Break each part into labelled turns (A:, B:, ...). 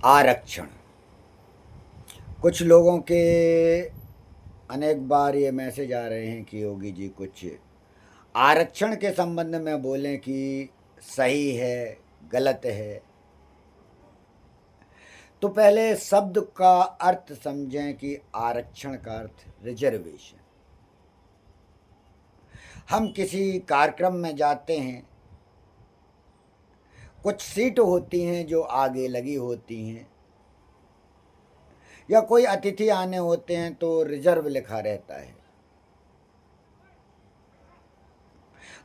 A: आरक्षण। कुछ लोगों के अनेक बार ये मैसेज आ रहे हैं कि योगी जी कुछ आरक्षण के संबंध में बोलें कि सही है, गलत है। तो पहले शब्द का अर्थ समझें कि आरक्षण का अर्थ रिजर्वेशन। हम किसी कार्यक्रम में जाते हैं, कुछ सीट होती हैं जो आगे लगी होती हैं, या कोई अतिथि आने होते हैं तो रिजर्व लिखा रहता है।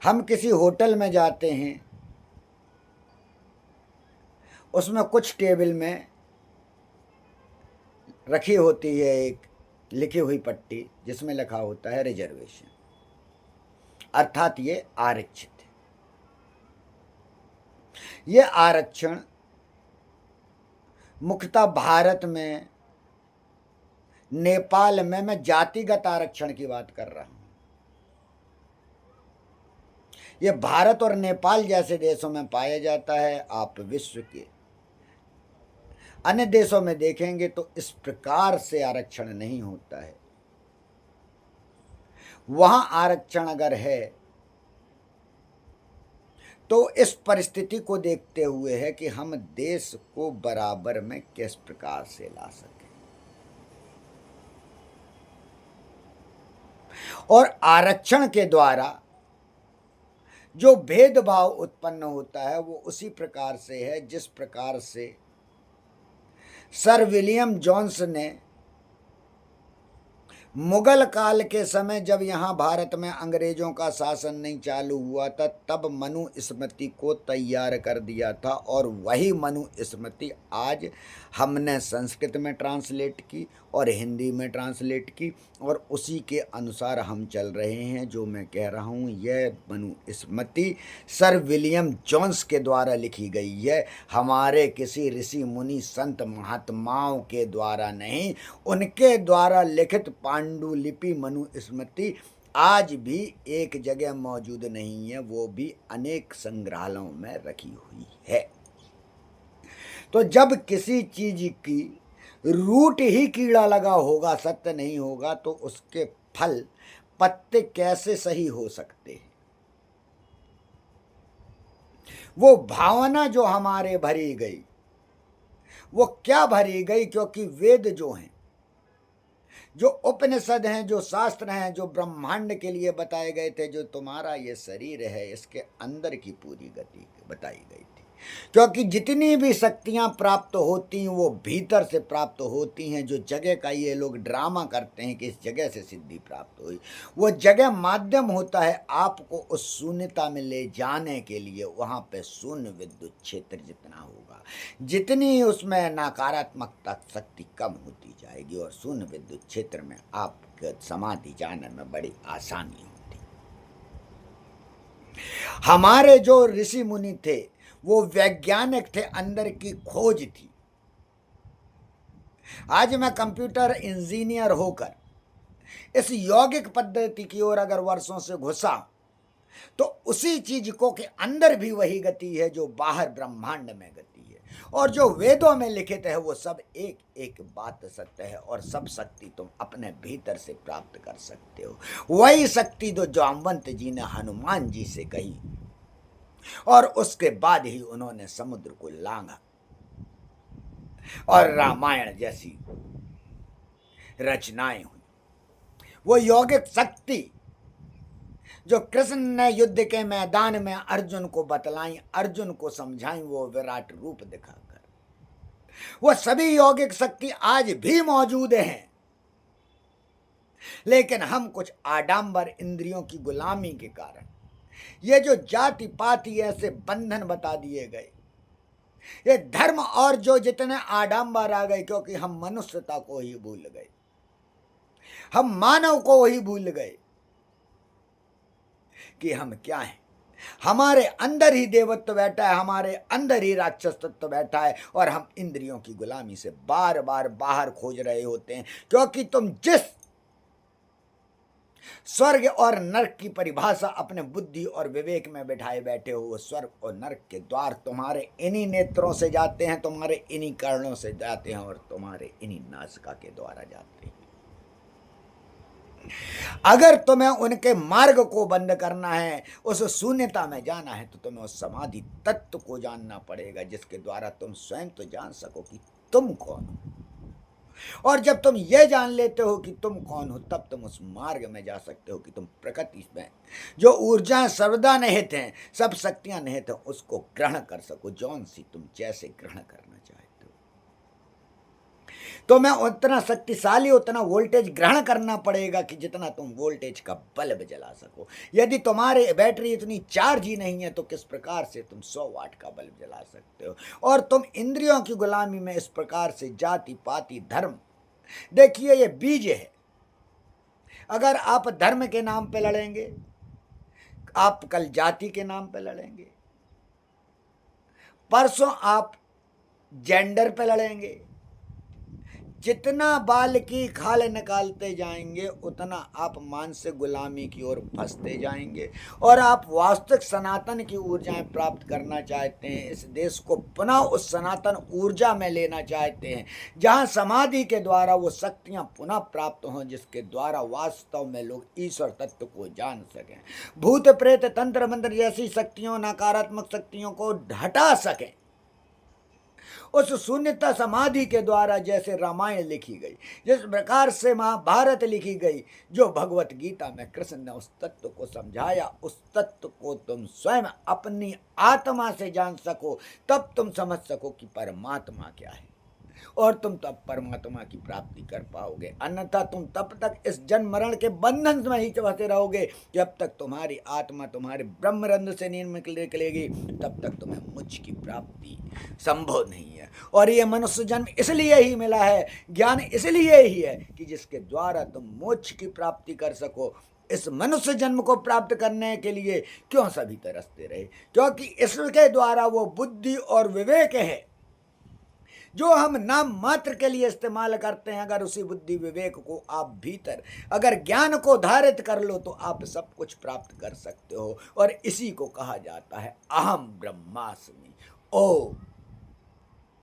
A: हम किसी होटल में जाते हैं, उसमें कुछ टेबल में रखी होती है एक लिखी हुई पट्टी जिसमें लिखा होता है रिजर्वेशन, अर्थात ये आरक्षित है। ये आरक्षण मुख्यतः भारत में, नेपाल में, मैं जातिगत आरक्षण की बात कर रहा हूं। ये भारत और नेपाल जैसे देशों में पाया जाता है। आप विश्व के अन्य देशों में देखेंगे तो इस प्रकार से आरक्षण नहीं होता है। वहां आरक्षण अगर है तो इस परिस्थिति को देखते हुए है कि हम देश को बराबर में किस प्रकार से ला सकें। और आरक्षण के द्वारा जो भेदभाव उत्पन्न होता है वो उसी प्रकार से है जिस प्रकार से सर विलियम जोन्स ने मुगल काल के समय, जब यहाँ भारत में अंग्रेजों का शासन नहीं चालू हुआ था, तब मनुस्मृति को तैयार कर दिया था। और वही मनुस्मृति आज हमने संस्कृत में ट्रांसलेट की और हिंदी में ट्रांसलेट की, और उसी के अनुसार हम चल रहे हैं। जो मैं कह रहा हूँ, यह मनुस्मृति सर विलियम जोन्स के द्वारा लिखी गई है, हमारे किसी ऋषि मुनि संत महात्माओं के द्वारा नहीं। उनके द्वारा लिखित पांडुलिपि मनुस्मृति आज भी एक जगह मौजूद नहीं है, वो भी अनेक संग्रहालयों में रखी हुई है। तो जब किसी चीज की रूट ही कीड़ा लगा होगा, सत्य नहीं होगा, तो उसके फल पत्ते कैसे सही हो सकते हैं। वो भावना जो हमारे भरी गई, वो क्या भरी गई? क्योंकि वेद जो हैं, जो उपनिषद हैं, जो शास्त्र हैं, जो ब्रह्मांड के लिए बताए गए थे, जो तुम्हारा ये शरीर है, इसके अंदर की पूरी गति बताई गई थी। क्योंकि जितनी भी शक्तियां प्राप्त होती हैं वो भीतर से प्राप्त होती हैं। जो जगह का ये लोग ड्रामा करते हैं कि इस जगह से सिद्धि प्राप्त हुई, वो जगह माध्यम होता है आपको उस शून्यता में ले जाने के लिए। वहां पे शून्य विद्युत क्षेत्र जितना होगा, जितनी उसमें नकारात्मकता शक्ति कम होती जाएगी, और शून्य विद्युत क्षेत्र में आपके समाधि जाने में बड़ी आसानी होती। हमारे जो ऋषि मुनि थे वो वैज्ञानिक थे, अंदर की खोज थी। आज मैं कंप्यूटर इंजीनियर होकर इस यौगिक पद्धति की ओर अगर वर्षों से घुसा, तो उसी चीज को के अंदर भी वही गति है जो बाहर ब्रह्मांड में गति है। और जो वेदों में लिखित है वो सब एक एक बात सत्य है, और सब शक्ति तुम अपने भीतर से प्राप्त कर सकते हो। वही शक्ति जो जामवंत जी ने हनुमान जी से कही, और उसके बाद ही उन्होंने समुद्र को लांघा और रामायण जैसी रचनाएं हुई। वो यौगिक शक्ति जो कृष्ण ने युद्ध के मैदान में अर्जुन को बतलाई, अर्जुन को समझाई, वो विराट रूप दिखाकर, वो सभी यौगिक शक्ति आज भी मौजूद हैं। लेकिन हम कुछ आडंबर इंद्रियों की गुलामी के कारण ये जो जाति पाति ऐसे बंधन बता दिए गए, ये धर्म और जो जितने आडंबर आ गए, क्योंकि हम मनुष्यता को ही भूल गए, हम मानव को ही भूल गए कि हम क्या हैं। हमारे अंदर ही देवत्व बैठा है, हमारे अंदर ही राक्षस तत्व बैठा है, और हम इंद्रियों की गुलामी से बार बार बाहर खोज रहे होते हैं। क्योंकि तुम जिस स्वर्ग और नरक की परिभाषा अपने बुद्धि और विवेक में बिठाए बैठे हो। वो स्वर्ग और नरक के द्वार तुम्हारे इन्हीं नेत्रों से जाते हैं, तुम्हारे इन्हीं कर्णों से जाते हैं और तुम्हारे इन्हीं नासिका के द्वारा जाते हैं। अगर तुम्हें उनके मार्ग को बंद करना है, उस शून्यता में जाना है, तो तुम्हें उस समाधि तत्व को जानना पड़ेगा, जिसके द्वारा तुम स्वयं तो जान सको कि तुम कौन हो। और जब तुम ये जान लेते हो कि तुम कौन हो, तब तुम उस मार्ग में जा सकते हो कि तुम प्रकृति में जो ऊर्जाएं सर्वदा निहित हैं, सब शक्तियां निहित हैं, उसको ग्रहण कर सको, जौन सी तुम जैसे ग्रहण करना चाहते हो। तो मैं उतना शक्तिशाली, उतना वोल्टेज ग्रहण करना पड़ेगा कि जितना तुम वोल्टेज का बल्ब जला सको। यदि तुम्हारे बैटरी इतनी चार्ज ही नहीं है, तो किस प्रकार से तुम 100 वाट का बल्ब जला सकते हो। और तुम इंद्रियों की गुलामी में इस प्रकार से जाति पाति धर्म, देखिए ये बीज है। अगर आप धर्म के नाम पे लड़ेंगे, आप कल जाति के नाम पे लड़ेंगे, परसों आप जेंडर पे लड़ेंगे। जितना बाल की खाल निकालते जाएंगे, उतना आप मानसिक गुलामी की ओर फंसते जाएंगे। और आप वास्तविक सनातन की ऊर्जाएं प्राप्त करना चाहते हैं, इस देश को पुनः उस सनातन ऊर्जा में लेना चाहते हैं, जहां समाधि के द्वारा वो शक्तियां पुनः प्राप्त हों, जिसके द्वारा वास्तव में लोग ईश्वर तत्व को जान सकें, भूत प्रेत तंत्र मंत्र जैसी शक्तियों, नकारात्मक शक्तियों को हटा सकें। उस शून्यता समाधि के द्वारा जैसे रामायण लिखी गई, जिस प्रकार से महाभारत लिखी गई, जो भगवत गीता में कृष्ण ने उस तत्व को समझाया, उस तत्व को तुम स्वयं अपनी आत्मा से जान सको, तब तुम समझ सको कि परमात्मा क्या है, और तुम तब परमात्मा की प्राप्ति कर पाओगे। अन्यथा तुम तब तक इस जन्म मरण के बंधन में ही फंसे रहोगे, जब तक तुम्हारी आत्मा तुम्हारे ब्रह्मरंध्र से नहीं निकलेगी, तब तक तुम्हें मुझ की प्राप्ति संभव नहीं है। और ये मनुष्य जन्म इसलिए ही मिला है, ज्ञान इसलिए ही है कि जिसके द्वारा तुम मोक्ष की प्राप्ति कर सको। इस मनुष्य जन्म को प्राप्त करने के लिए क्यों सभी तरसते रहे? क्योंकि इसके द्वारा वो बुद्धि और विवेक है जो हम नाम मात्र के लिए इस्तेमाल करते हैं। अगर उसी बुद्धि विवेक को आप भीतर अगर ज्ञान को धारित कर लो, तो आप सब कुछ प्राप्त कर सकते हो। और इसी को कहा जाता है अहम ब्रह्मास्मि। ओम।